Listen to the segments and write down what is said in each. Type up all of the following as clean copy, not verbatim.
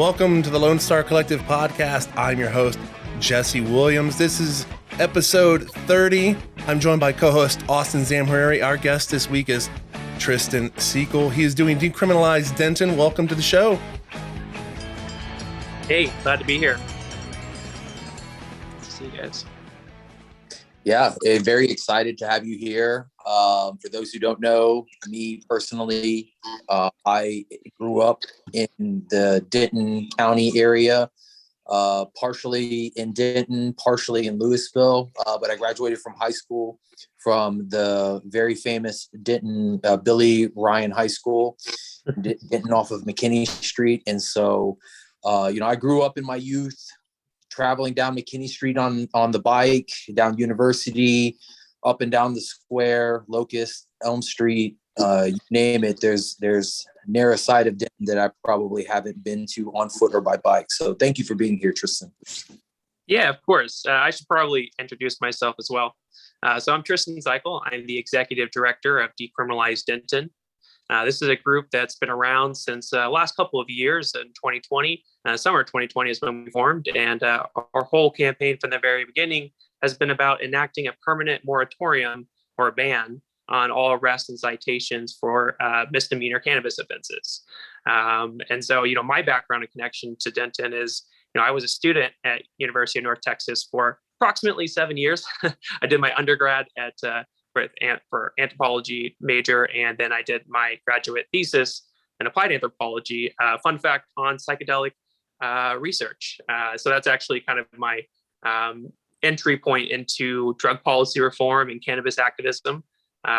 Welcome to the Lonestar Collective podcast. I'm your host, Jesse Williams. This is episode 30. I'm joined by co-host Austin Zamhariri. Our guest this week is Tristan Seikel. He is doing Decriminalize Denton. Welcome to the show. Hey, glad to be here. See you guys. Yeah, very excited to have you here. For those who don't know me personally, I grew up in the Denton County area, partially in Denton, partially in Louisville, but I graduated from high school from the very famous Denton Billy Ryan High School, Denton off of McKinney Street. And so, I grew up in my youth traveling down McKinney Street on the bike, down University, up and down the square, Locust, Elm Street, you name it. There's near a side of Denton that I probably haven't been to on foot or by bike. So thank you for being here, Tristan. Yeah, of course. I should probably introduce myself as well. So I'm Tristan Seikel. I'm the executive director of Decriminalize Denton. This is a group that's been around since the last couple of years in 2020. Summer 2020 is when we formed, and our whole campaign from the very beginning has been about enacting a permanent moratorium or a ban on all arrests and citations for misdemeanor cannabis offenses. And so, my background and connection to Denton is, I was a student at University of North Texas for approximately 7 years. I did my undergrad for anthropology major, and then I did my graduate thesis in applied anthropology. Fun fact on psychedelic research. So that's actually kind of my entry point into drug policy reform and cannabis activism.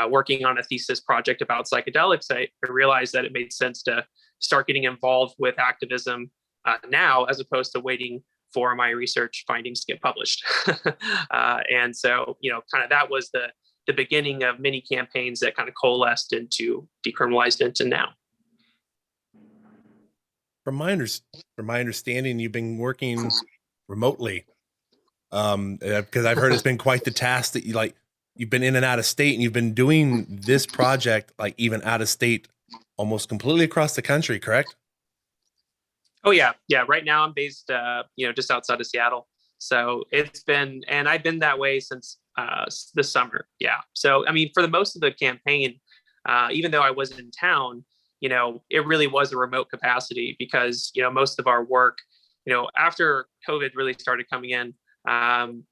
Working on a thesis project about psychedelics, I realized that it made sense to start getting involved with activism now, as opposed to waiting for my research findings to get published. And so, kind of that was the beginning of many campaigns that kind of coalesced into Decriminalize Denton now. From my understanding, you've been working remotely, because I've heard it's been quite the task that you've been in and out of state, and you've been doing this project even out of state, almost completely across the country, correct? Oh yeah. Right now I'm based, just outside of Seattle. So I've been that way since this summer. Yeah. So, for the most of the campaign, even though I was in town, it really was a remote capacity because, most of our work, after COVID really started coming in,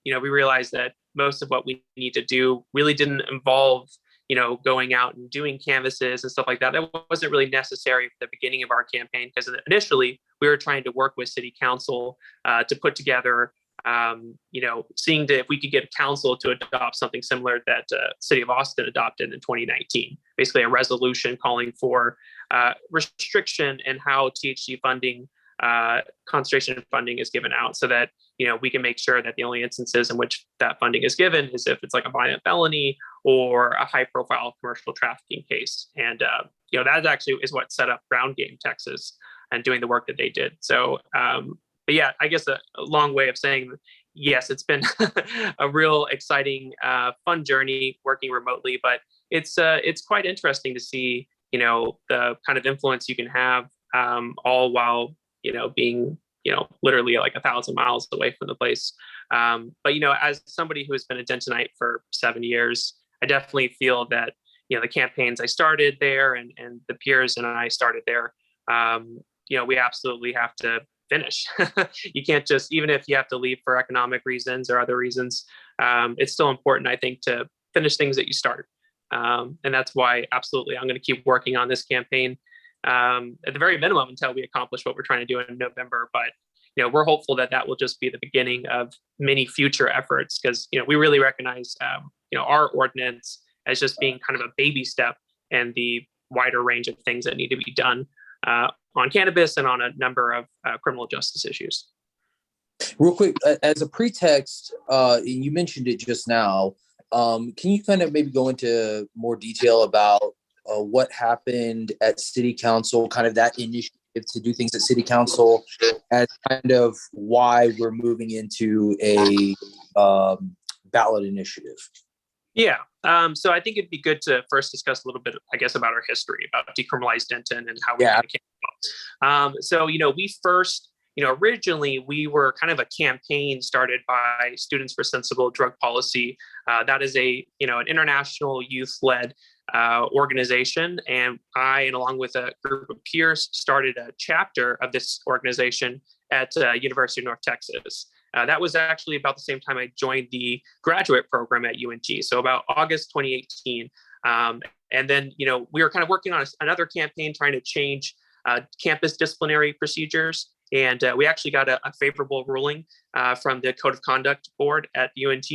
we realized that most of what we need to do really didn't involve, going out and doing canvases and stuff like that. That wasn't really necessary for the beginning of our campaign because initially we were trying to work with city council to put together, seeing if we could get council to adopt something similar that city of Austin adopted in 2019, basically a resolution calling for restriction in how THC funding, concentration funding is given out so that, we can make sure that the only instances in which that funding is given is if it's like a violent felony or a high profile commercial trafficking case. And, that actually is what set up Ground Game Texas and doing the work that they did. So, but yeah, I guess a long way of saying, yes, it's been a real exciting, fun journey working remotely, but it's quite interesting to see, the kind of influence you can have, all while, being, literally like 1,000 miles away from the place. But, as somebody who has been a Dentonite for 7 years, I definitely feel that, the campaigns I started there and the peers and I started there, we absolutely have to finish. You can't just, even if you have to leave for economic reasons or other reasons, it's still important, I think, to finish things that you start. And that's why absolutely I'm going to keep working on this campaign at the very minimum until we accomplish what we're trying to do in November. But, we're hopeful that will just be the beginning of many future efforts because, we really recognize, our ordinance as just being kind of a baby step and the wider range of things that need to be done on cannabis and on a number of criminal justice issues. Real quick, as a pretext, you mentioned it just now. Can you kind of maybe go into more detail about what happened at City Council, kind of that initiative to do things at City Council, and kind of why we're moving into a ballot initiative? Yeah. So I think it'd be good to first discuss a little bit, I guess, about our history, about Decriminalize Denton and how we Yeah. came about. So, we first, originally we were kind of a campaign started by Students for Sensible Drug Policy. That is an international youth-led organization. And along with a group of peers, started a chapter of this organization at University of North Texas. That was actually about the same time I joined the graduate program at UNT. So about August 2018. And then, we were kind of working on another campaign trying to change campus disciplinary procedures. And we actually got a favorable ruling from the Code of Conduct Board at UNT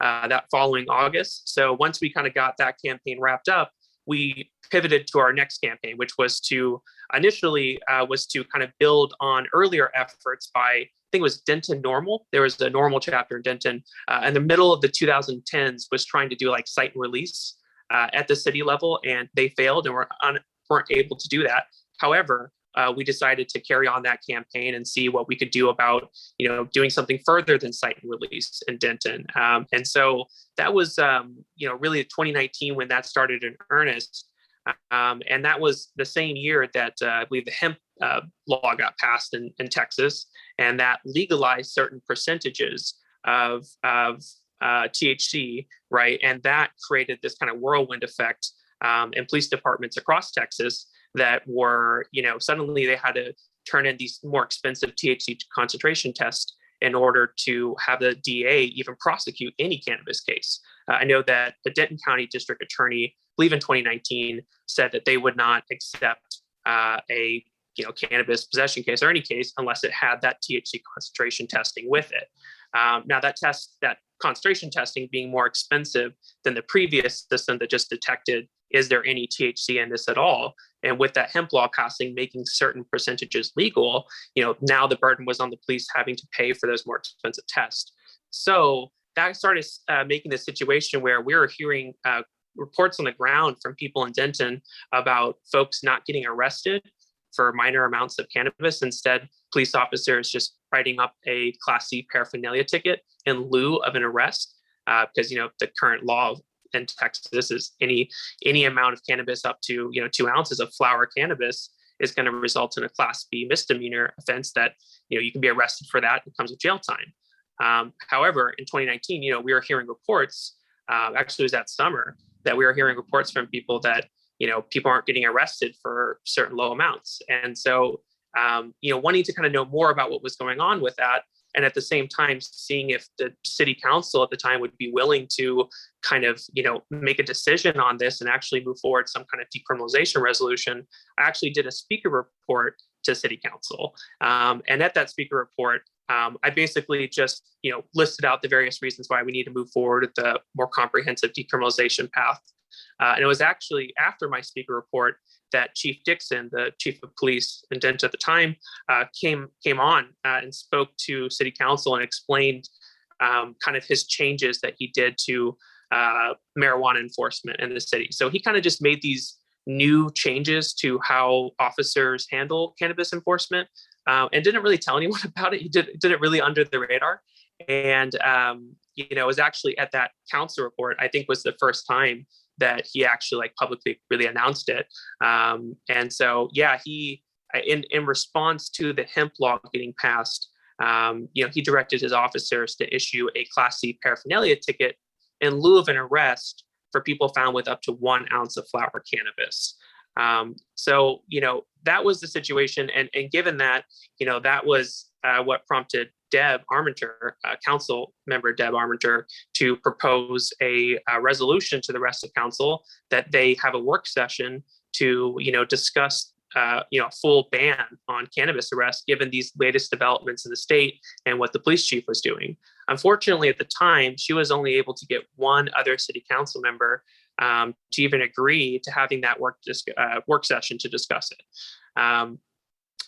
that following August. So once we kind of got that campaign wrapped up, we pivoted to our next campaign, which was to initially kind of build on earlier efforts by, I think it was Denton Normal. There was a normal chapter in Denton in the middle of the 2010s was trying to do like cite and release at the city level, and they failed and weren't able to do that. However, we decided to carry on that campaign and see what we could do about, doing something further than cite and release in Denton. And so that was, really 2019 when that started in earnest. And that was the same year that I believe the hemp law got passed in Texas, and that legalized certain percentages of THC, right? And that created this kind of whirlwind effect in police departments across Texas that were, suddenly they had to turn in these more expensive THC concentration tests in order to have the DA even prosecute any cannabis case. I know that the Denton County District Attorney, I believe in 2019, said that they would not accept a cannabis possession case or any case unless it had that THC concentration testing with it. Now that concentration testing being more expensive than the previous system that just detected, is there any THC in this at all? And with that hemp law passing, making certain percentages legal, now the burden was on the police having to pay for those more expensive tests. So that started making the situation where we were hearing reports on the ground from people in Denton about folks not getting arrested for minor amounts of cannabis. Instead, police officers just writing up a Class C paraphernalia ticket in lieu of an arrest, because the current law in Texas is any amount of cannabis up to 2 ounces of flower cannabis is going to result in a Class B misdemeanor offense that you can be arrested for that. It comes with jail time. However, in 2019, we were hearing reports. Actually, it was that summer that we were hearing reports from people that people aren't getting arrested for certain low amounts, and so wanting to kind of know more about what was going on with that. And at the same time, seeing if the city council at the time would be willing to kind of, make a decision on this and actually move forward some kind of decriminalization resolution. I actually did a speaker report to city council. And at that speaker report, I basically just, listed out the various reasons why we need to move forward with the more comprehensive decriminalization path. And it was actually after my speaker report that Chief Dixon, the chief of police in Denton at the time, came on and spoke to city council and explained kind of his changes that he did to marijuana enforcement in the city. So he kind of just made these new changes to how officers handle cannabis enforcement and didn't really tell anyone about it. He did it really under the radar. And, it was actually at that council report, I think was the first time that he actually publicly really announced it. And so, yeah, he, in response to the hemp law getting passed, he directed his officers to issue a Class C paraphernalia ticket in lieu of an arrest for people found with up to 1 ounce of flower cannabis. So, that was the situation. And given that, that was what prompted Deb Armenter, council member Deb Armenter, to propose a resolution to the rest of council that they have a work session to, discuss, full ban on cannabis arrests, given these latest developments in the state and what the police chief was doing. Unfortunately, at the time, she was only able to get one other city council member to even agree to having that work session to discuss it.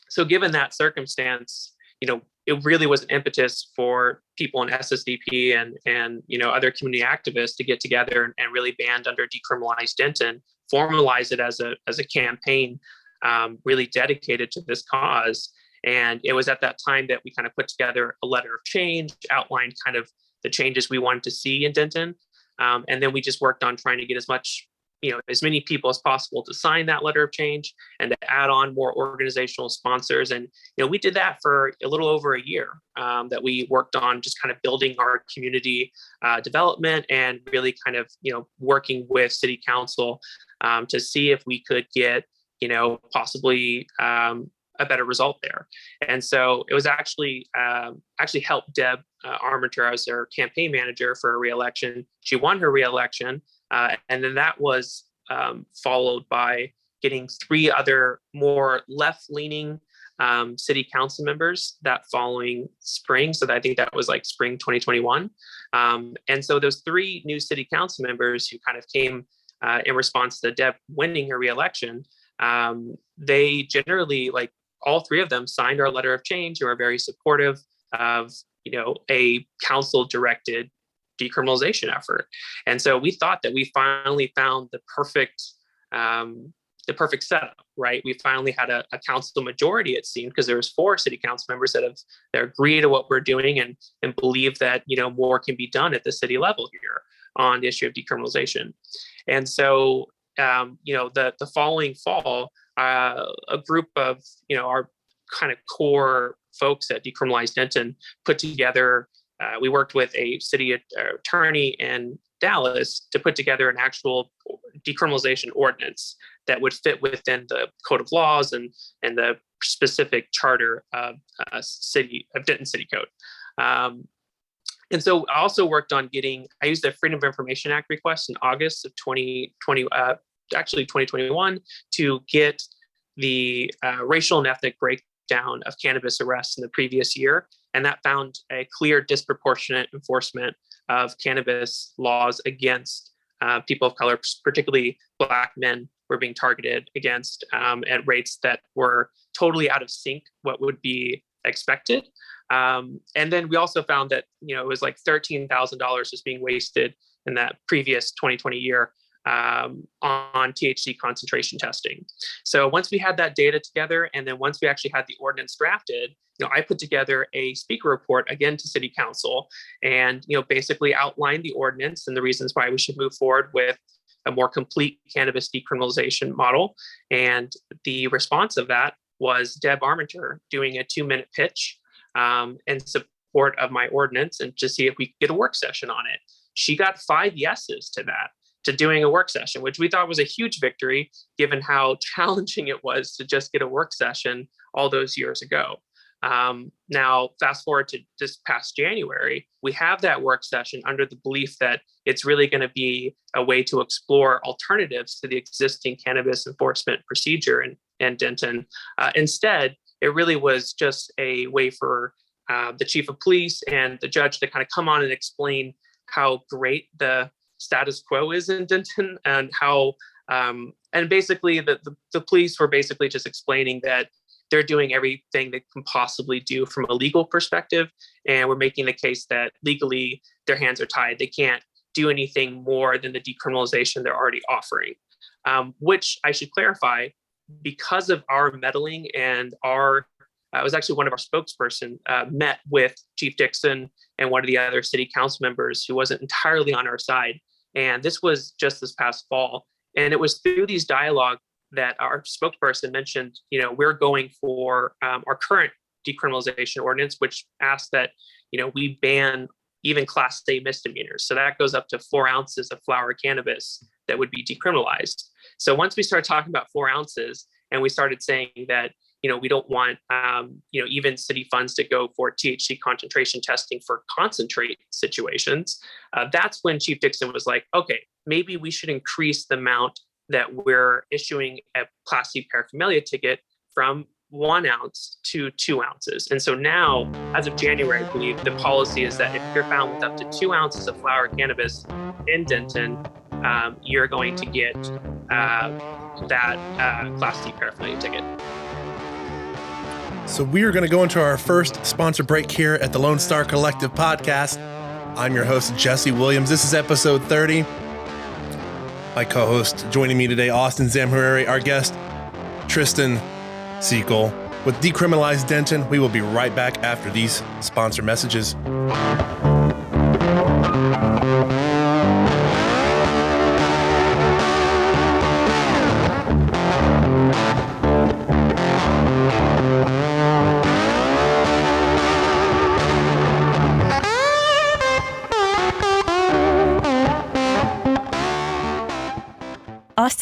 So given that circumstance, it really was an impetus for people in SSDP and other community activists to get together and really band under Decriminalize Denton, formalize it as a campaign really dedicated to this cause. And it was at that time that we kind of put together a letter of change, outlined kind of the changes we wanted to see in Denton. And then we just worked on trying to get as many people as possible to sign that letter of change and to add on more organizational sponsors. And, we did that for a little over a year, that we worked on just kind of building our community development and really kind of, working with city council to see if we could get, possibly a better result there. And so it was actually helped Deb Armenter as their campaign manager for a reelection. She won her reelection. And then that was followed by getting 3 other more left-leaning city council members that following spring. So I think that was like spring 2021. And so those 3 new city council members who kind of came in response to Deb winning her reelection, they generally, like, all 3 of them signed our letter of change and were very supportive of, a council-directed decriminalization effort. And so we thought that we finally found the perfect setup, right? We finally had a council majority, it seemed, because there was 4 city council members that agree to what we're doing and believe that, more can be done at the city level here on the issue of decriminalization. And so, the following fall, a group of, our kind of core folks at Decriminalize Denton put together, we worked with a city attorney in Dallas to put together an actual decriminalization ordinance that would fit within the code of laws and the specific charter of Denton City Code. And so I also worked on I used the Freedom of Information Act request in August of 2021 to get the racial and ethnic breakdown of cannabis arrests in the previous year. And that found a clear disproportionate enforcement of cannabis laws against people of color, particularly Black men were being targeted against at rates that were totally out of sync what would be expected. And then we also found that, it was like $13,000 was being wasted in that previous 2020 year on THC concentration testing. So once we had that data together, and then once we actually had the ordinance drafted, I put together a speaker report again to City Council and, basically outlined the ordinance and the reasons why we should move forward with a more complete cannabis decriminalization model. And the response of that was Deb Armenter doing a 2-minute pitch in support of my ordinance and to see if we could get a work session on it. She got 5 yeses to that, to doing a work session, which we thought was a huge victory, given how challenging it was to just get a work session all those years ago. Now, fast forward to this past January, we have that work session under the belief that it's really going to be a way to explore alternatives to the existing cannabis enforcement procedure in Denton. Instead, it really was just a way for the chief of police and the judge to kind of come on and explain how great the status quo is in Denton and how, and basically the police were basically just explaining that they're doing everything they can possibly do from a legal perspective. And we're making the case that legally their hands are tied. They can't do anything more than the decriminalization they're already offering, which I should clarify, because of our meddling and it was actually one of our spokesperson met with Chief Dixon and one of the other city council members who wasn't entirely on our side. And this was just this past fall. And it was through these dialogue that our spokesperson mentioned, we're going for our current decriminalization ordinance, which asks that, we ban even Class A misdemeanors. So that goes up to 4 ounces of flower cannabis that would be decriminalized. So once we started talking about 4 ounces and we started saying that, we don't want, even city funds to go for THC concentration testing for concentrate situations, that's when Chief Dixon was like, okay, maybe we should increase the amount that we're issuing a Class C paraphernalia ticket from 1 ounce to 2 ounces. And so now, as of January, I believe the policy is that if you're found with up to 2 ounces of flower cannabis in Denton, you're going to get that Class C paraphernalia ticket. So we are going to go into our first sponsor break here at the Lonestar Collective podcast. I'm your host, Jesse Williams. This is episode 30. My co-host joining me today, Austin Zamharari, our guest, Tristan Seikel. With Decriminalize Denton, we will be right back after these sponsor messages.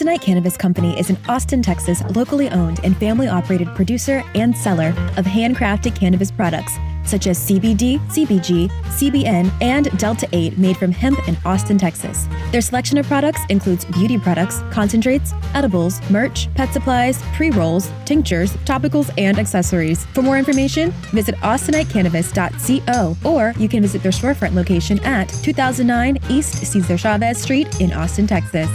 Austinite Cannabis Company is an Austin, Texas, locally owned and family-operated producer and seller of handcrafted cannabis products such as CBD, CBG, CBN, and Delta-8 made from hemp in Austin, Texas. Their selection of products includes beauty products, concentrates, edibles, merch, pet supplies, pre-rolls, tinctures, topicals, and accessories. For more information, visit austinitecannabis.co, or you can visit their storefront location at 2009 East Cesar Chavez Street in Austin, Texas.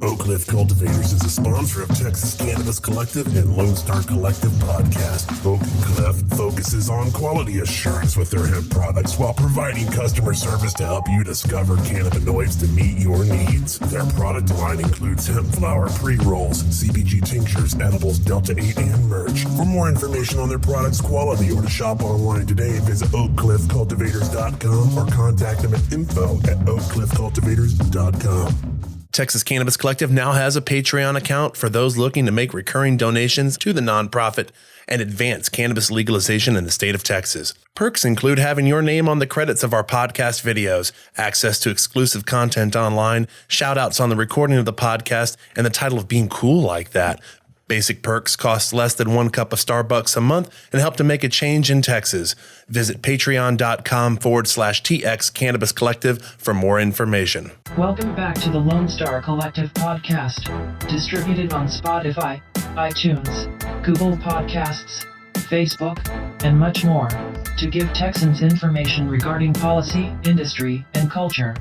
Oak Cliff Cultivators is a sponsor of Texas Cannabis Collective and Lonestar Collective podcast. Oak Cliff focuses on quality assurance with their hemp products while providing customer service to help you discover cannabinoids to meet your needs. Their product line includes hemp flower, pre-rolls, CBG tinctures, edibles, Delta-8, and merch. For more information on their products' quality or to shop online today, visit oakcliffcultivators.com or contact them at info@oakcliffcultivators.com. Texas Cannabis Collective now has a Patreon account for those looking to make recurring donations to the nonprofit and advance cannabis legalization in the state of Texas. Perks include having your name on the credits of our podcast videos, access to exclusive content online, shout-outs on the recording of the podcast, and the title of being cool like that. Basic perks cost less than 1 cup of Starbucks a month and help to make a change in Texas. Visit patreon.com/TX Cannabis Collective for more information. Welcome back to the Lonestar Collective podcast, distributed on Spotify, iTunes, Google Podcasts, Facebook, and much more, to give Texans information regarding policy, industry, and culture.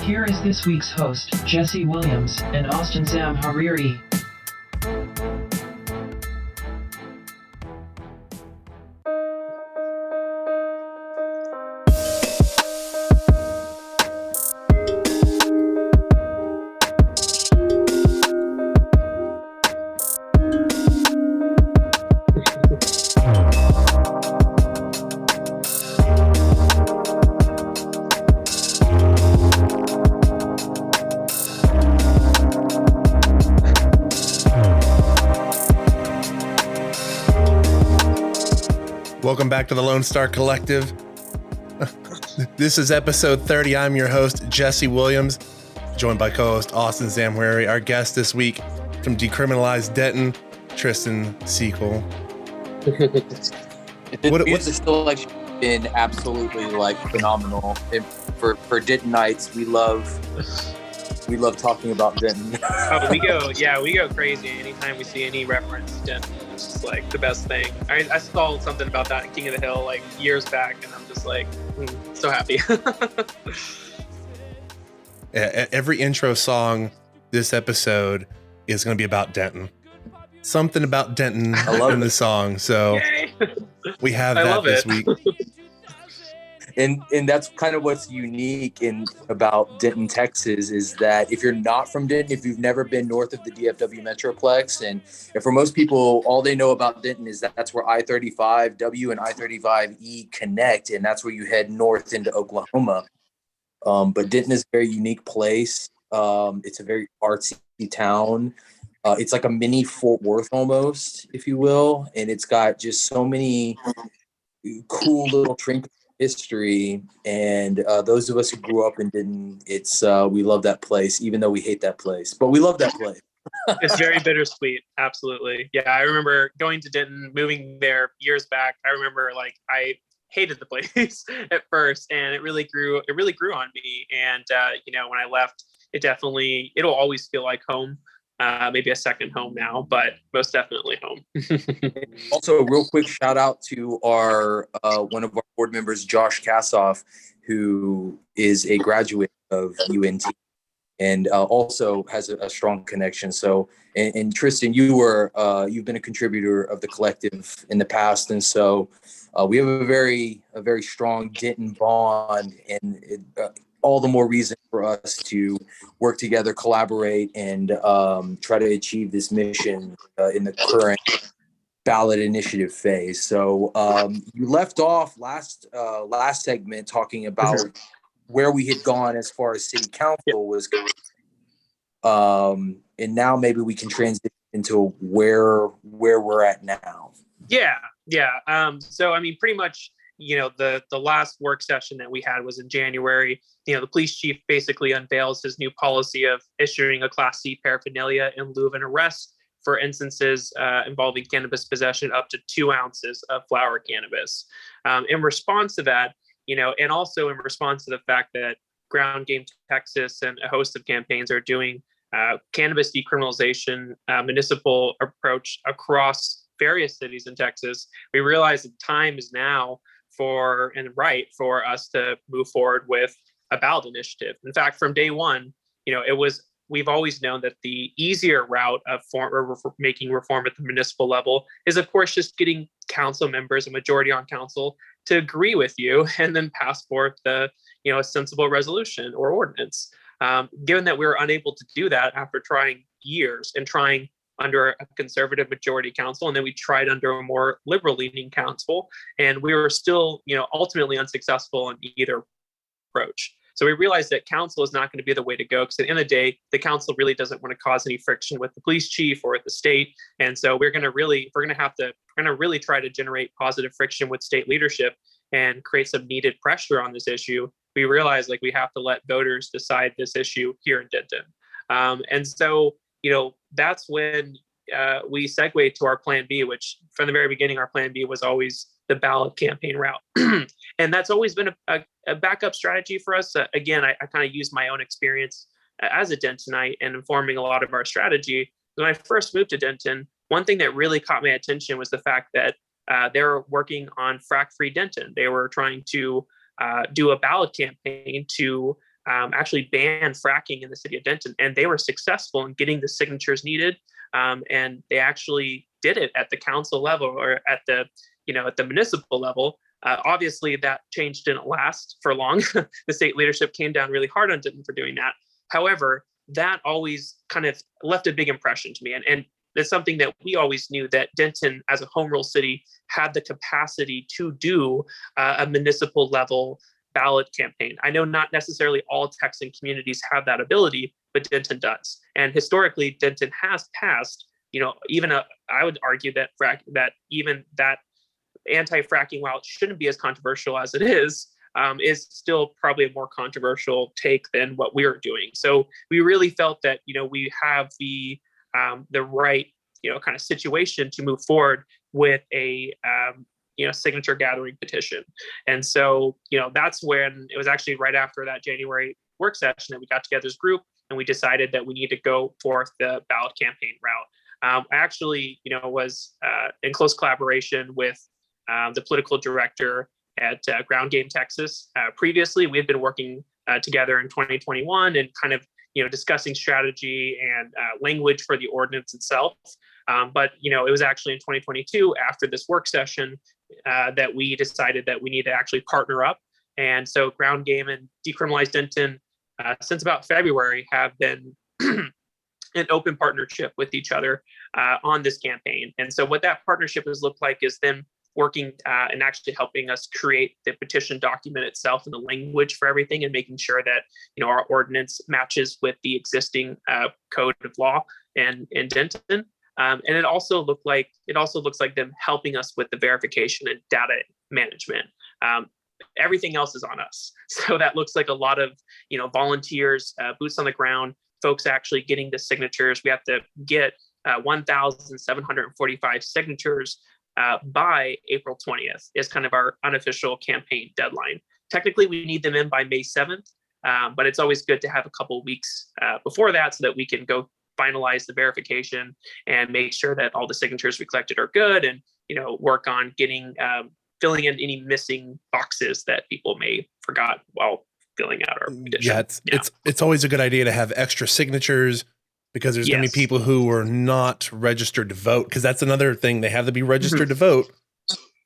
Here is this week's host, Jesse Williams and Austin Sam Hariri. Welcome back to the Lonestar Collective. This is episode 30. I'm your host, Jesse Williams, joined by co-host Austin Zamwari. Our guest this week from Decriminalize Denton, Tristan Seikel. This selection has been absolutely phenomenal. For Dentonites, we love talking about Denton. We go crazy anytime we see any reference to Denton. It's just the best thing. I saw something about that in King of the Hill years back, and I'm just so happy. Every intro song this episode is going to be about Denton. Something about Denton in the song. So Yay. We have that this week. And that's kind of what's unique about Denton, Texas, is that if you're not from Denton, if you've never been north of the DFW Metroplex, and for most people, all they know about Denton is that's where I-35W and I-35E connect, and that's where you head north into Oklahoma. But Denton is a very unique place. It's a very artsy town. It's like a mini Fort Worth almost, if you will, and it's got just so many cool little trinkets. History, and those of us who grew up in Denton, we love that place, even though we hate that place, but we love that place. It's very bittersweet. Absolutely. Yeah. I remember going to Denton, moving there years back. I remember I hated the place at first, and it really grew on me. And, when I left, it'll always feel like home. Maybe a second home now, but most definitely home. Also, a real quick shout out to our one of our board members, Josh Kassoff, who is a graduate of UNT and also has a strong connection. So, and Tristan, you've been a contributor of the collective in the past, and so we have a very strong Denton bond, and all the more reason for us to work together, collaborate, and try to achieve this mission in the current ballot initiative phase. So you left off last segment talking about where we had gone as far as city council was concerned. And now maybe we can transition into where we're at now. Yeah. So, pretty much, the last work session that we had was in January. The police chief basically unveils his new policy of issuing a Class C paraphernalia in lieu of an arrest for instances involving cannabis possession up to 2 ounces of flower cannabis. In response to that, and also in response to the fact that Ground Game Texas and a host of campaigns are doing cannabis decriminalization municipal approach across various cities in Texas, we realize the time is now for us to move forward with a ballot initiative. In fact, from day one, we've always known that the easier route of making reform at the municipal level is, of course, just getting council members, a majority on council, to agree with you and then pass forth a sensible resolution or ordinance. Given that we were unable to do that after trying years and trying under a conservative majority council, and then we tried under a more liberal leaning council, and we were still, ultimately unsuccessful in either approach. So we realized that council is not going to be the way to go, because at the end of the day, the council really doesn't want to cause any friction with the police chief or with the state. And so we're going to really try to generate positive friction with state leadership and create some needed pressure on this issue. We realize we have to let voters decide this issue here in Denton. And so, that's when we segued to our plan B, which from the very beginning, our plan B was always the ballot campaign route. And that's always been a backup strategy for us. Again, I kind of used my own experience as a Dentonite and informing a lot of our strategy. When I first moved to Denton, one thing that really caught my attention was the fact that they were working on frack-free Denton. They were trying to do a ballot campaign to actually ban fracking in the city of Denton. And they were successful in getting the signatures needed. And they actually did it at the council level or at the municipal level. Obviously, that change didn't last for long. The state leadership came down really hard on Denton for doing that. However, that always kind of left a big impression to me. And it's something that we always knew, that Denton, as a home rule city, had the capacity to do a municipal level ballot campaign. I know not necessarily all Texan communities have that ability, but Denton does. And historically, Denton has passed, I would argue that even that anti-fracking, while it shouldn't be as controversial as it is still probably a more controversial take than what we were doing. So we really felt that, we have the right, kind of situation to move forward with a, signature gathering petition. And so, that's when it was actually right after that January work session that we got together as a group and we decided that we need to go forth the ballot campaign route. I actually, was in close collaboration with the political director at Ground Game Texas. Previously, we had been working together in 2021 and kind of, discussing strategy and language for the ordinance itself. But, it was actually in 2022 after this work session that we decided that we need to actually partner up. And so Ground Game and Decriminalize Denton, since about February, have been an open partnership with each other on this campaign. And so what that partnership has looked like is them working and actually helping us create the petition document itself and the language for everything, and making sure that our ordinance matches with the existing code of law in Denton. And it also looks like them helping us with the verification and data management. Everything else is on us. So that looks like a lot of volunteers, boots on the ground, folks actually getting the signatures. We have to get 1,745 signatures by April 20th is kind of our unofficial campaign deadline. Technically, we need them in by May 7th, but it's always good to have a couple of weeks before that so that we can go finalize the verification and make sure that all the signatures we collected are good, and work on getting filling in any missing boxes that people may forgot while filling out our petition. It's always a good idea to have extra signatures, because there's going to be people who are not registered to vote, because that's another thing. They have to be registered to vote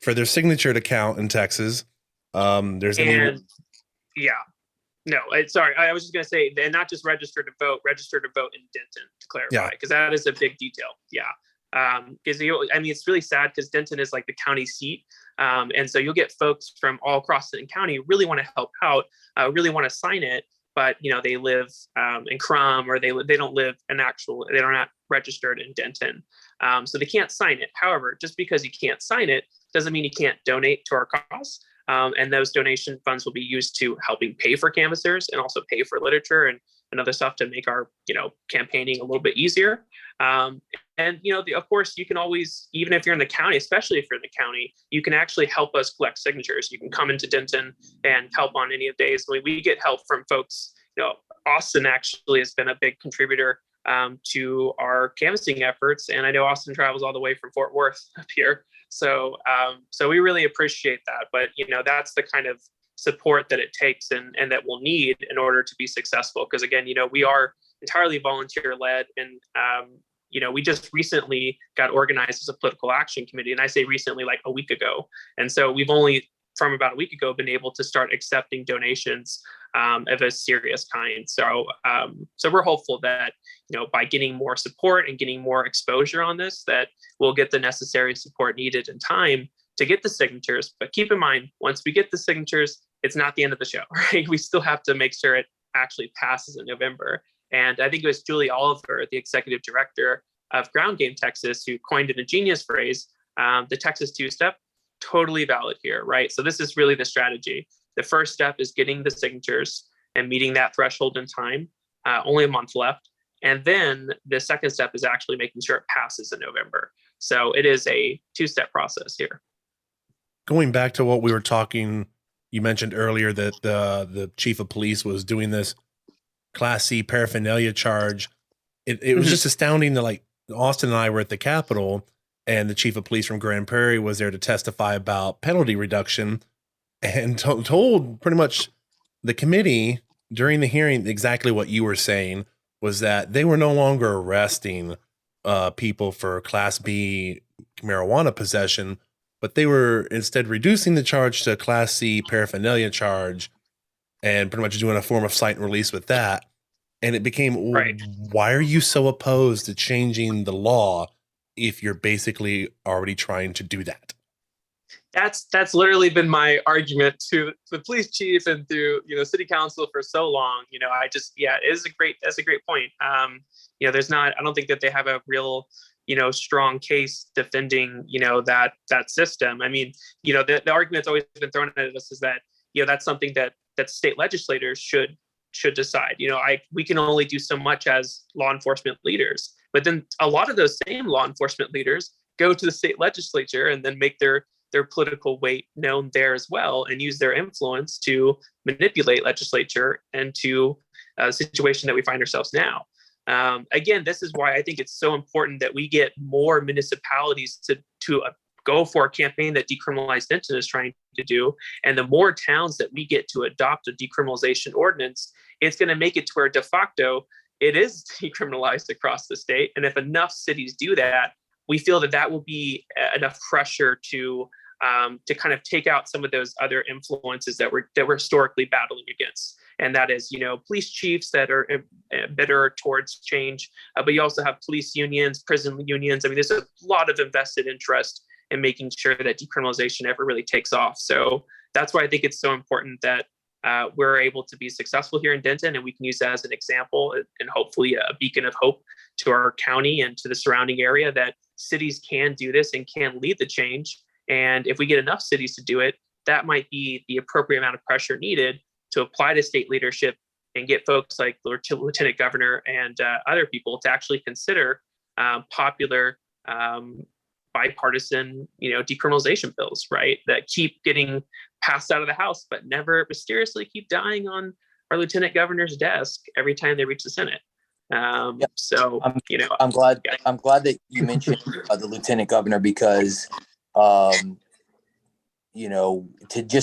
for their signature to count in Texas. Sorry, I was just going to say, and not just registered to vote in Denton, to clarify, because that is a big detail. Because it's really sad, because Denton is like the county seat. And so you'll get folks from all across Denton County who really want to help out, really want to sign it, but they live in Crum, or they're not registered in Denton, so they can't sign it. However, just because you can't sign it doesn't mean you can't donate to our cause. And those donation funds will be used to helping pay for canvassers and also pay for literature and other stuff to make our, campaigning a little bit easier. And, of course, you can always, even if you're in the county, especially if you're in the county, you can actually help us collect signatures. You can come into Denton and help on any of the days. We get help from folks. Austin actually has been a big contributor to our canvassing efforts. And I know Austin travels all the way from Fort Worth up here. So we really appreciate that. But, that's the kind of support that it takes and that we'll need in order to be successful. Because again, we are entirely volunteer led. And, we just recently got organized as a political action committee. And I say recently, like a week ago. And so we've only from about a week ago been able to start accepting donations of a serious kind. So we're hopeful that, by getting more support and getting more exposure on this, that we'll get the necessary support needed in time to get the signatures. But keep in mind, once we get the signatures, it's not the end of the show, right? We still have to make sure it actually passes in November. And I think it was Julie Oliver, the executive director of Ground Game Texas, who coined an ingenious phrase, the Texas two-step, totally valid here, right? So this is really the strategy. The first step is getting the signatures and meeting that threshold in time, only a month left. And then the second step is actually making sure it passes in November. So it is a two-step process here. Going back to what we were talking, you mentioned earlier that the chief of police was doing this Class C paraphernalia charge. It was just astounding that, like, Austin and I were at the Capitol and the chief of police from Grand Prairie was there to testify about penalty reduction and told pretty much the committee during the hearing exactly what you were saying, was that they were no longer arresting people for Class B marijuana possession, but they were instead reducing the charge to a Class C paraphernalia charge and pretty much doing a form of cite and release with that. And it became, right, why are you so opposed to changing the law if you're basically already trying to do that? That's literally been my argument to the police chief and through, city council for so long. That's a great point. I don't think that they have a real, strong case defending, that system. I mean, the argument's always been thrown at us is that, that's something that state legislators should decide. We can only do so much as law enforcement leaders, but then a lot of those same law enforcement leaders go to the state legislature and then make their political weight known there as well and use their influence to manipulate legislature into a situation that we find ourselves now. Again, this is why I think it's so important that we get more municipalities to go for a campaign that Decriminalize Denton is trying to do. And the more towns that we get to adopt a decriminalization ordinance, it's going to make it to where de facto it is decriminalized across the state. And if enough cities do that, we feel that will be enough pressure to kind of take out some of those other influences that we're historically battling against. And that is, police chiefs that are bitter towards change, but you also have police unions, prison unions. I mean, there's a lot of invested interest in making sure that decriminalization ever really takes off. So that's why I think it's so important that we're able to be successful here in Denton, and we can use that as an example and hopefully a beacon of hope to our county and to the surrounding area that cities can do this and can lead the change. And if we get enough cities to do it, that might be the appropriate amount of pressure needed to apply to state leadership and get folks like the lieutenant governor and other people to actually consider popular bipartisan, decriminalization bills, right? That keep getting passed out of the House, but never mysteriously keep dying on our lieutenant governor's desk every time they reach the Senate. So, I'm glad that you mentioned the lieutenant governor because,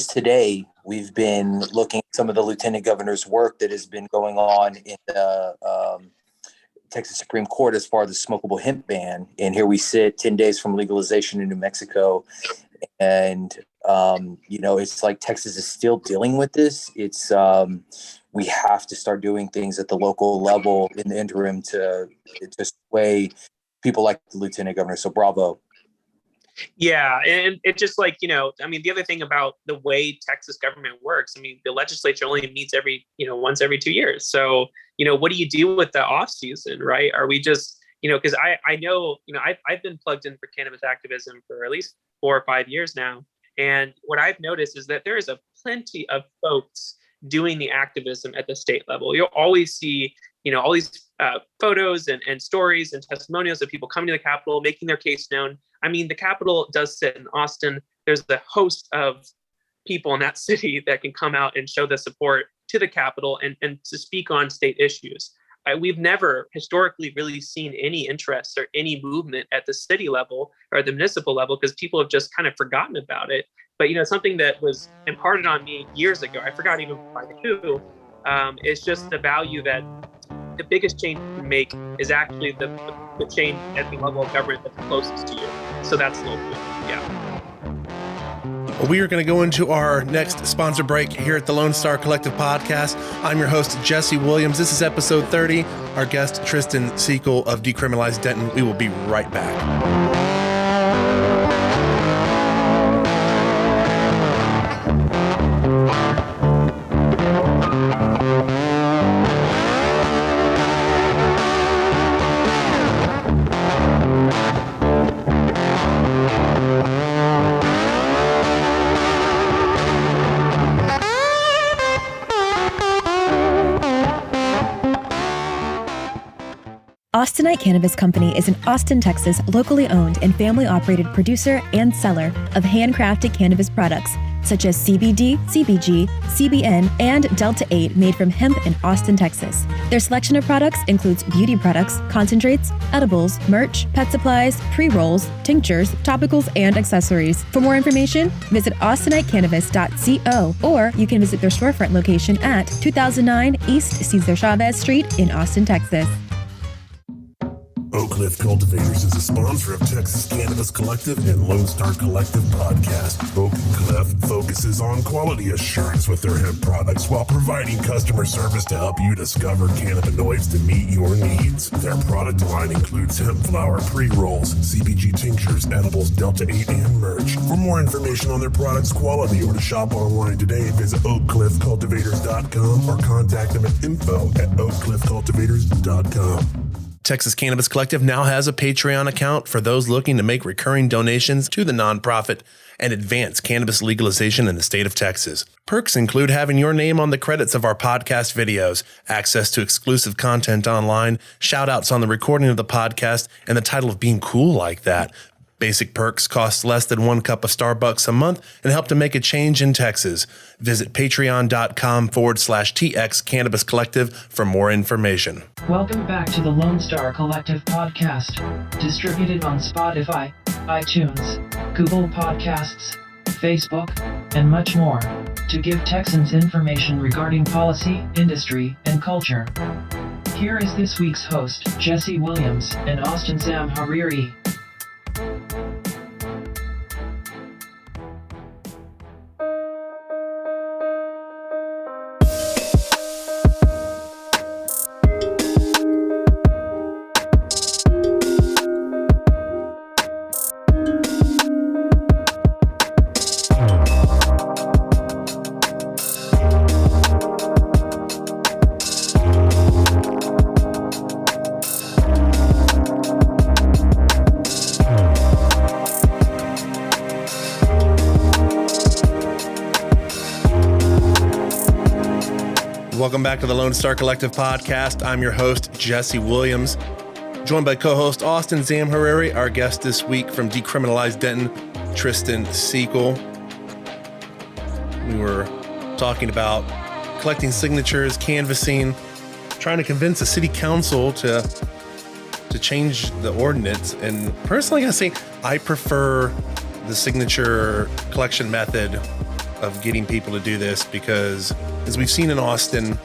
today we've been looking at some of the lieutenant governor's work that has been going on in the Texas Supreme Court as far as the smokable hemp ban. And here we sit 10 days from legalization in New Mexico. And, it's like Texas is still dealing with this. It's we have to start doing things at the local level in the interim to sway people like the lieutenant governor. So bravo. Yeah. And it's just like, the other thing about the way Texas government works, the legislature only meets once every 2 years. So, what do you do with the off season, right? Are we just, because I know, I've been plugged in for cannabis activism for at least 4 or 5 years now. And what I've noticed is that there is a plenty of folks doing the activism at the state level. You'll always see, all these photos and stories and testimonials of people coming to the Capitol, making their case known. I mean, the Capitol does sit in Austin. There's a host of people in that city that can come out and show the support to the Capitol and to speak on state issues. We've never historically really seen any interest or any movement at the city level or the municipal level because people have just kind of forgotten about it. But, something that was imparted on me years ago, I forgot even by who, is just the value that the biggest change you can make is actually the change at the level of government that's closest to you. So that's local. Yeah. We are going to go into our next sponsor break here at the Lonestar Collective Podcast. I'm your host, Jesse Williams. This is episode 30. Our guest, Tristan Seikel of Decriminalize Denton. We will be right back. Austinite Cannabis Company is an Austin, Texas, locally owned and family-operated producer and seller of handcrafted cannabis products such as CBD, CBG, CBN, and Delta 8 made from hemp in Austin, Texas. Their selection of products includes beauty products, concentrates, edibles, merch, pet supplies, pre-rolls, tinctures, topicals, and accessories. For more information, visit austinitecannabis.co or you can visit their storefront location at 2009 East Cesar Chavez Street in Austin, Texas. Oak Cliff Cultivators is a sponsor of Texas Cannabis Collective and Lonestar Collective podcast. Oak Cliff focuses on quality assurance with their hemp products while providing customer service to help you discover cannabinoids to meet your needs. Their product line includes hemp flower, pre-rolls, CBG tinctures, edibles, Delta 8, and merch. For more information on their products' quality or to shop online today, visit oakcliffcultivators.com or contact them at info@oakcliffcultivators.com. Texas Cannabis Collective now has a Patreon account for those looking to make recurring donations to the nonprofit and advance cannabis legalization in the state of Texas. Perks include having your name on the credits of our podcast videos, access to exclusive content online, shout-outs on the recording of the podcast, and the title of being cool like that. Basic perks cost less than 1 cup of Starbucks a month and help to make a change in Texas. Visit patreon.com/TX Cannabis Collective for more information. Welcome back to the Lonestar Collective Podcast, distributed on Spotify, iTunes, Google Podcasts, Facebook, and much more, to give Texans information regarding policy, industry, and culture. Here is this week's host, Jesse Williams, and Austin Sam Hariri. Welcome back to the Lonestar Collective Podcast. I'm your host, Jesse Williams, joined by co-host Austin Sam Hariri. Our guest this week from Decriminalize Denton, Tristan Seikel. We were talking about collecting signatures, canvassing, trying to convince the city council to change the ordinance. And personally, I say I prefer the signature collection method of getting people to do this because, as we've seen in Austin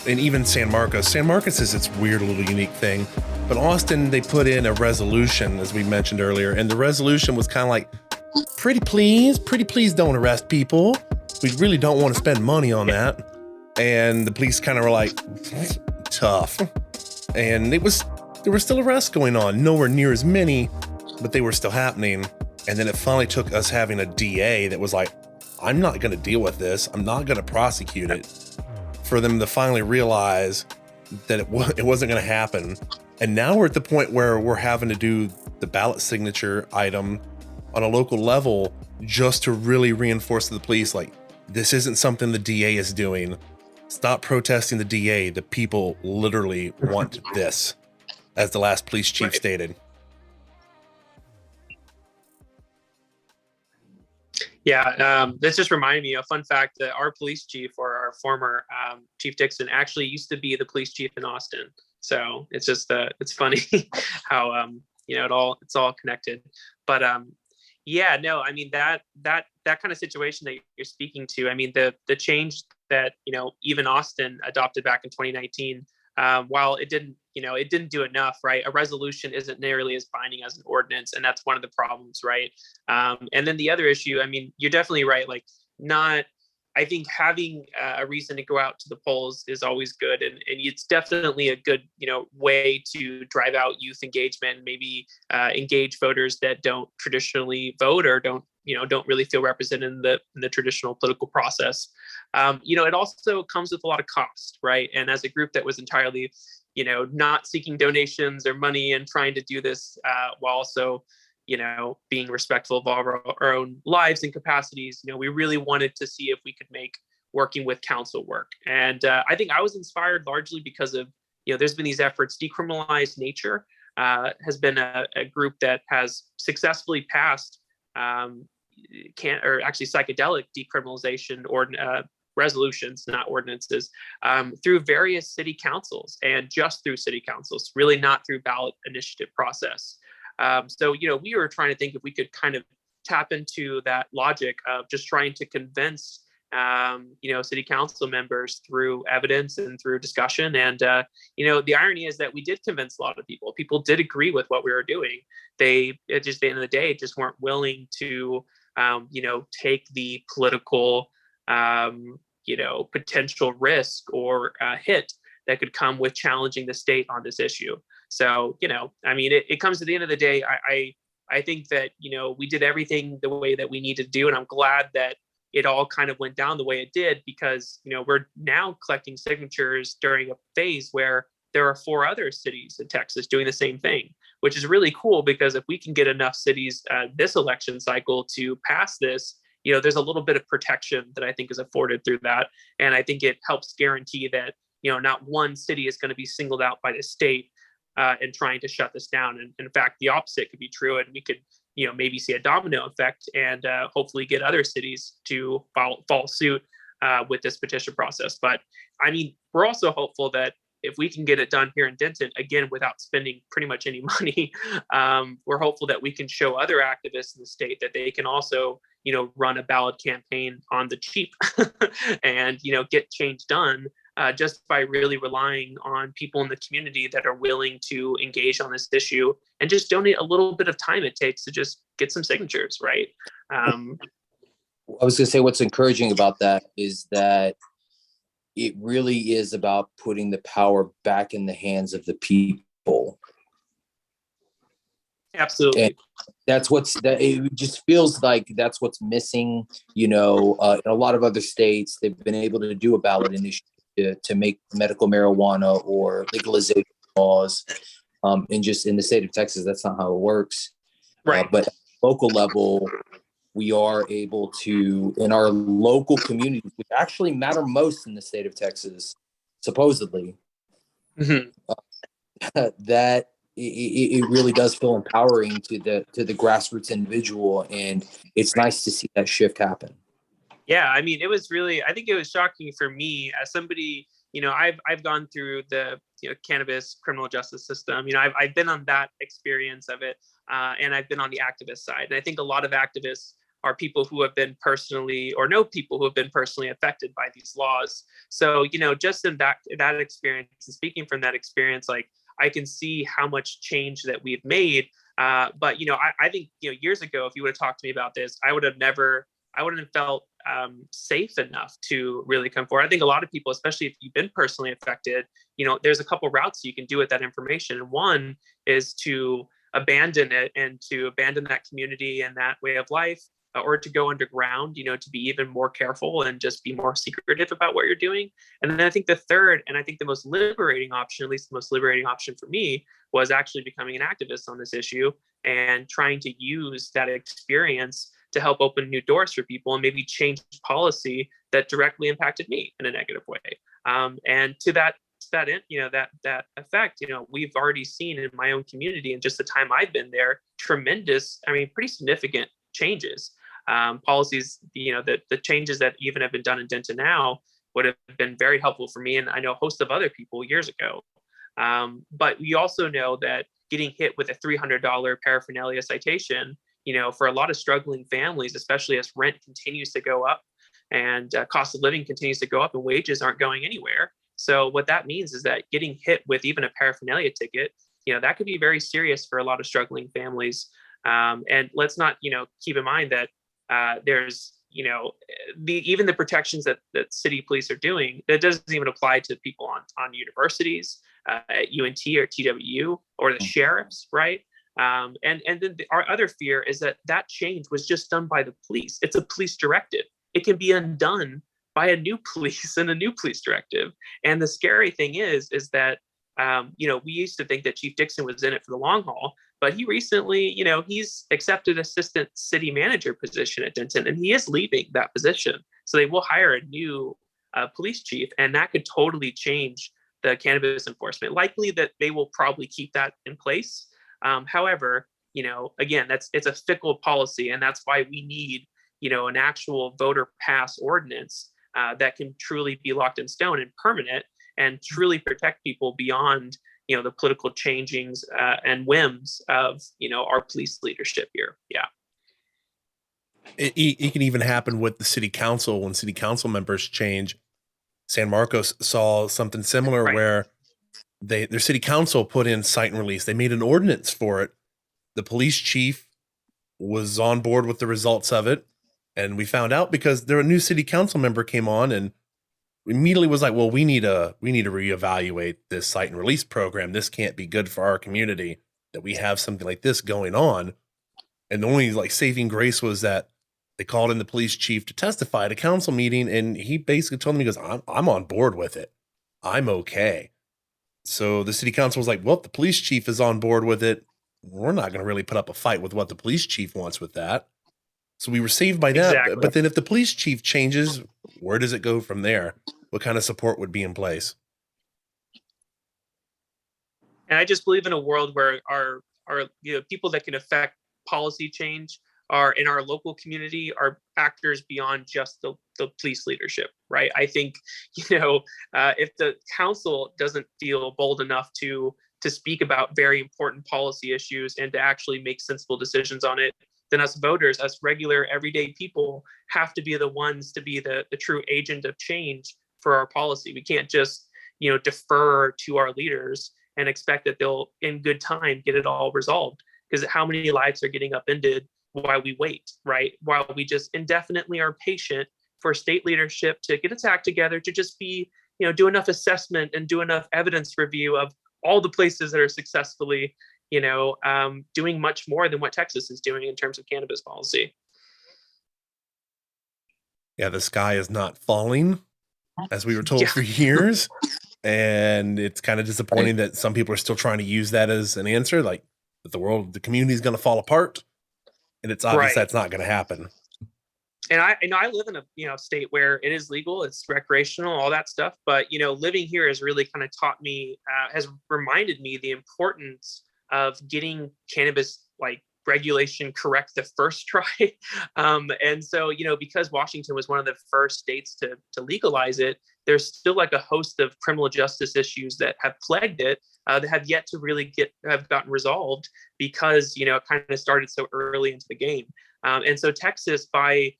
and even San Marcos is its weird little unique thing. But Austin, they put in a resolution, as we mentioned earlier, and the resolution was kind of like, pretty please don't arrest people. We really don't want to spend money on that. And the police kind of were like, tough. And there were still arrests going on, nowhere near as many, but they were still happening. And then it finally took us having a DA that was like, I'm not going to deal with this. I'm not going to prosecute it, for them to finally realize that it wasn't going to happen. And now we're at the point where we're having to do the ballot signature item on a local level just to really reinforce to the police, like, this isn't something the DA is doing. Stop protesting the DA. The people literally want this, as the last police chief stated. Yeah, this just reminded me of a fun fact that our police chief, or our former Chief Dixon, actually used to be the police chief in Austin. So it's just it's funny how it's all connected. But yeah, no, I mean that kind of situation that you're speaking to. I mean the change that even Austin adopted back in 2019. While it didn't do enough, right? A resolution isn't nearly as binding as an ordinance, and that's one of the problems, right? And then the other issue, I mean, you're definitely right. Like, I think having a reason to go out to the polls is always good, and it's definitely a good, way to drive out youth engagement, maybe engage voters that don't traditionally vote or don't really feel represented in the traditional political process. It also comes with a lot of cost, right? And as a group that was entirely, not seeking donations or money and trying to do this while also, being respectful of all of our own lives and capacities, we really wanted to see if we could make working with council work. And I think I was inspired largely because of, there's been these efforts. Decriminalize Nature has been a group that has successfully passed psychedelic decriminalization or resolutions, not ordinances, through various city councils, and just through city councils, really not through ballot initiative process. So we were trying to think if we could kind of tap into that logic of just trying to convince city council members through evidence and through discussion. And the irony is that we did convince a lot of people. People did agree with what we were doing. They at the end of the day just weren't willing to take the political potential risk or hit that could come with challenging the state on this issue. So it comes to the end of the day. I think that we did everything the way that we needed to do, and I'm glad that it all kind of went down the way it did, because we're now collecting signatures during a phase where there are 4 other cities in Texas doing the same thing, which is really cool, because if we can get enough cities this election cycle to pass this, there's a little bit of protection that I think is afforded through that. And I think it helps guarantee that, not one city is going to be singled out by the state and trying to shut this down. And in fact, the opposite could be true. And we could, maybe see a domino effect and hopefully get other cities to follow suit with this petition process. But I mean, we're also hopeful that if we can get it done here in Denton, again, without spending pretty much any money, we're hopeful that we can show other activists in the state that they can also, run a ballot campaign on the cheap and, get change done just by really relying on people in the community that are willing to engage on this issue and just donate a little bit of time it takes to just get some signatures, right? I was going to say what's encouraging about that is that it really is about putting the power back in the hands of the people. Absolutely. And it just feels like that's what's missing. In a lot of other states, they've been able to do a ballot initiative to make medical marijuana or legalization laws. And just in the state of Texas, that's not how it works. Right. But at the local level, we are able to, in our local communities, which actually matter most in the state of Texas, supposedly, that it really does feel empowering to the grassroots individual, and it's nice to see that shift happen. Yeah, I mean, I think it was shocking for me as somebody, I've gone through the cannabis criminal justice system. I've been on that experience of it, and I've been on the activist side. And I think a lot of activists are people who have been personally, or know people who have been personally affected by these laws. So, just in that experience, and speaking from that experience, like, I can see how much change that we've made. But, I think, years ago, if you would have talked to me about this, I wouldn't have felt safe enough to really come forward. I think a lot of people, especially if you've been personally affected, there's a couple routes you can do with that information. And one is to abandon it and to abandon that community and that way of life, or to go underground, to be even more careful and just be more secretive about what you're doing. And then I think the third, and I think the most liberating option, at least the most liberating option for me, was actually becoming an activist on this issue and trying to use that experience to help open new doors for people and maybe change policy that directly impacted me in a negative way. And to that end, that effect, we've already seen in my own community in just the time I've been there, tremendous, pretty significant changes. Policies, the changes that even have been done in Denton now would have been very helpful for me. And I know a host of other people years ago. But we also know that getting hit with a $300 paraphernalia citation, for a lot of struggling families, especially as rent continues to go up and cost of living continues to go up and wages aren't going anywhere. So what that means is that getting hit with even a paraphernalia ticket, that could be very serious for a lot of struggling families. And let's not, keep in mind that there's, even the protections that city police are doing, that doesn't even apply to people on universities, at UNT or TWU or the sheriffs, right? And then our other fear is that change was just done by the police. It's a police directive. It can be undone by a new police and a new police directive. And the scary thing is that, we used to think that Chief Dixon was in it for the long haul, but he recently, he's accepted assistant city manager position at Denton, and he is leaving that position. So they will hire a new police chief, and that could totally change the cannabis enforcement. Likely that they will probably keep that in place. However, again, it's a fickle policy, and that's why we need, an actual voter pass ordinance that can truly be locked in stone and permanent and truly protect people beyond, the political changings and whims of, our police leadership here. Yeah. It can even happen with the city council when city council members change. San Marcos saw something similar where their city council put in cite and release. They made an ordinance for it. The police chief was on board with the results of it. And we found out because a new city council member came on and immediately was like, well, we need to reevaluate this cite and release program. This can't be good for our community that we have something like this going on. And the only saving grace was that they called in the police chief to testify at a council meeting. And he basically told them, he goes, I'm on board with it. I'm okay. So the city council was like, well, if the police chief is on board with it, we're not going to really put up a fight with what the police chief wants with that. So we were saved by that. Exactly. But then if the police chief changes, where does it go from there? What kind of support would be in place? And I just believe in a world where our people that can affect policy change are in our local community are actors beyond just the police leadership, right? I think, if the council doesn't feel bold enough to speak about very important policy issues and to actually make sensible decisions on it, then us voters, us regular everyday people, have to be the ones to be the true agent of change for our policy. We can't just, defer to our leaders and expect that they'll, in good time, get it all resolved. Because how many lives are getting upended while we wait, right? While we just indefinitely are patient for state leadership to get its act together, to just be, do enough assessment and do enough evidence review of all the places that are successfully, doing much more than what Texas is doing in terms of cannabis policy. Yeah, the sky is not falling, as we were told for years. And it's kind of disappointing that some people are still trying to use that as an answer, like that the community is going to fall apart. And it's obvious that's not going to happen. And I live in a state where it is legal, it's recreational, all that stuff. But, living here has really kind of taught me, has reminded me the importance of getting cannabis regulation correct the first try. And so, because Washington was one of the first states to legalize it, there's still a host of criminal justice issues that have plagued it that have yet to really have gotten resolved because, it kind of started so early into the game. And so Texas, by,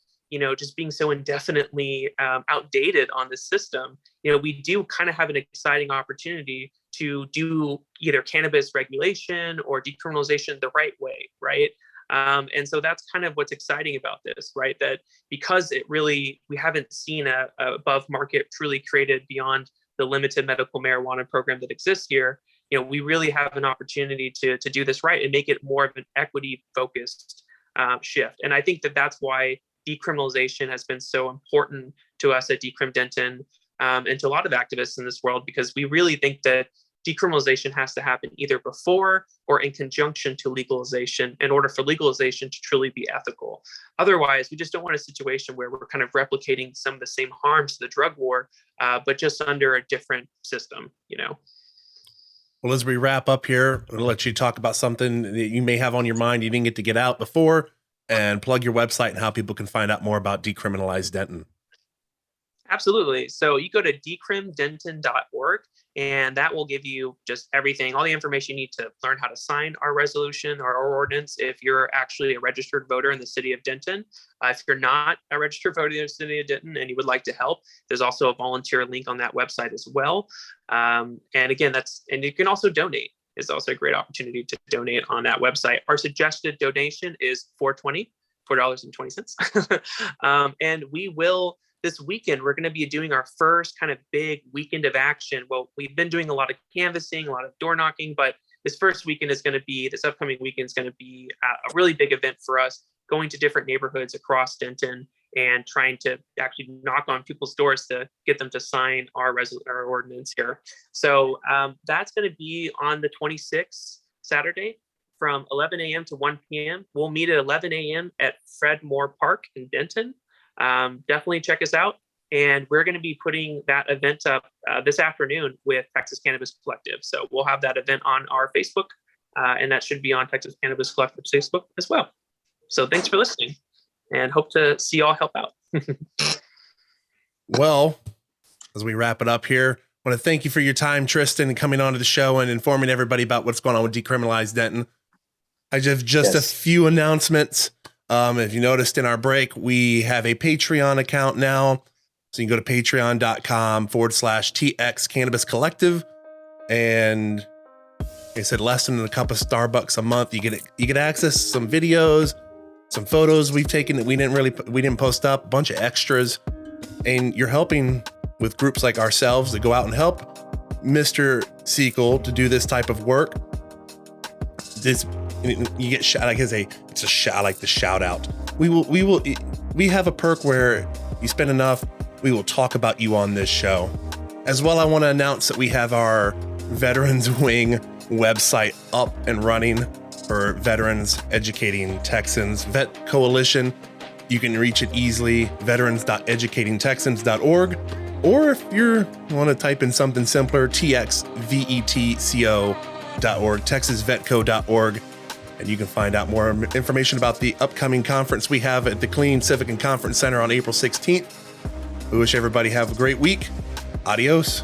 just being so indefinitely outdated on this system, we do kind of have an exciting opportunity to do either cannabis regulation or decriminalization the right way, right? And so that's kind of what's exciting about this, right? That because we haven't seen a above market truly created beyond the limited medical marijuana program that exists here, we really have an opportunity to do this right and make it more of an equity focused shift. And I think that's why decriminalization has been so important to us at Decrim Denton and to a lot of activists in this world, because we really think that decriminalization has to happen either before or in conjunction to legalization in order for legalization to truly be ethical. Otherwise, we just don't want a situation where we're kind of replicating some of the same harms to the drug war, but just under a different system, you know. Well, as we wrap up here, I'll let you talk about something that you may have on your mind you didn't get to get out before, and plug your website and how people can find out more about Decriminalize Denton. Absolutely. So you go to decrimdenton.org, and that will give you just everything, all the information you need to learn how to sign our resolution or our ordinance if you're actually a registered voter in the city of Denton. If you're not a registered voter in the city of Denton and you would like to help, there's also a volunteer link on that website as well. And again, and you can also donate. It's also a great opportunity to donate on that website. Our suggested donation is $4.20. And we will, this weekend, we're going to be doing our first kind of big weekend of action. Well, we've been doing a lot of canvassing, a lot of door knocking, but this upcoming weekend is going to be a really big event for us, going to different neighborhoods across Denton and trying to actually knock on people's doors to get them to sign our ordinance here. So that's going to be on the 26th, Saturday, from 11 a.m. to 1 p.m. We'll meet at 11 a.m. at Fred Moore Park in Denton. Definitely check us out. And we're going to be putting that event up this afternoon with Texas Cannabis Collective. So we'll have that event on our Facebook, and that should be on Texas Cannabis Collective Facebook as well. So thanks for listening, and hope to see y'all help out. Well, as we wrap it up here, I want to thank you for your time, Tristan, and coming onto the show and informing everybody about what's going on with Decriminalize Denton. I just a few announcements. If you noticed in our break, we have a Patreon account now. So you can go to patreon.com/TX Cannabis Collective. And like I said, less than a cup of Starbucks a month. You get access to some videos, some photos we've taken that we didn't post up, a bunch of extras. And you're helping with groups like ourselves that go out and help Mr. Seikel to do this type of work. You get shot. I like the shout out. We have a perk where you spend enough, we will talk about you on this show. As well, I want to announce that we have our Veterans Wing website up and running for veterans educating Texans. Vet Coalition, you can reach it easily, veterans.educatingtexans.org. Or if you want to type in something simpler, txvetco.org, texasvetco.org. And you can find out more information about the upcoming conference we have at the Clean Civic and Conference Center on April 16th. We wish everybody have a great week. Adios.